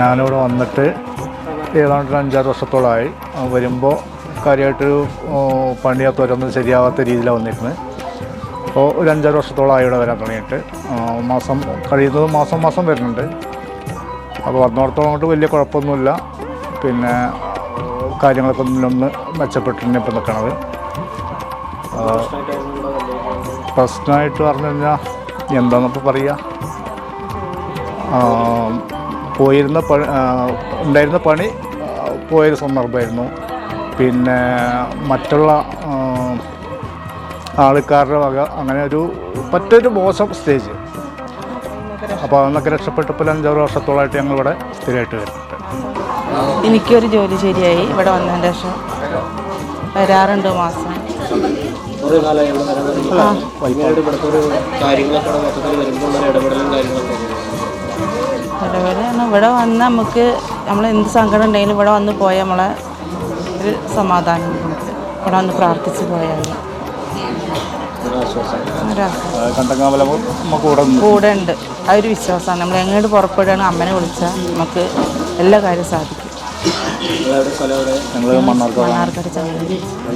ഞാനിവിടെ വന്നിട്ട് ഏതാണ്ട് 5-6 വർഷത്തോളമായി. വരുമ്പോൾ കാര്യമായിട്ടൊരു പണിയൊക്കെ ഓരോന്നും ശരിയാവാത്ത രീതിയിലാണ് വന്നിരുന്നത്. അപ്പോൾ ഒരു 5-6 വർഷത്തോളമായി ഇവിടെ വരാൻ തുടങ്ങിയിട്ട്. മാസം കഴിയുന്നത് മാസം വരുന്നുണ്ട്. അപ്പോൾ വന്നിടത്തോളം കൊണ്ട് വലിയ കുഴപ്പമൊന്നുമില്ല. പിന്നെ കാര്യങ്ങളൊക്കെ ഒന്നിനൊന്ന് മെച്ചപ്പെട്ടിട്ടുണ്ട് ഇപ്പം നിൽക്കണത്. പ്രശ്നമായിട്ട് പറഞ്ഞു കഴിഞ്ഞാൽ എന്താണെന്നിപ്പോൾ പറയുക, ഉണ്ടായിരുന്ന പണി പോയൊരു സന്ദർഭമായിരുന്നു. പിന്നെ മറ്റുള്ള ആൾക്കാരുടെ വക അങ്ങനെ പറ്റൊരു മോശം സ്റ്റേജ്. അപ്പോൾ അതൊന്നൊക്കെ രക്ഷപ്പെട്ടപ്പോൾ 5-6 വർഷത്തോളമായിട്ട് ഞങ്ങളിവിടെ സ്ഥിരമായിട്ട് വരുന്നുണ്ട്. എനിക്കൊരു ജോലി ശരിയായി ഇവിടെ വന്നതിന് ശേഷം വരാറുണ്ട് മാസം. ഇടപെടലാണ് ഇവിടെ വന്ന് നമുക്ക് എന്ത് സങ്കടം ഉണ്ടെങ്കിലും ഇവിടെ വന്ന് പോയാൽ നമ്മളെ ഒരു സമാധാനം നമുക്ക് ഇവിടെ വന്ന് പ്രാർത്ഥിച്ച് പോയാൽ കൂടെ ഉണ്ട്. ആ ഒരു വിശ്വാസമാണ്. നമ്മൾ എങ്ങോട്ട് പുറപ്പെടുകയാണെങ്കിൽ അമ്മനെ വിളിച്ചാൽ നമുക്ക് എല്ലാ കാര്യവും സാധിക്കും. മണ്ണാർക്കാട് ചങ്ങനാശ്ശേരി.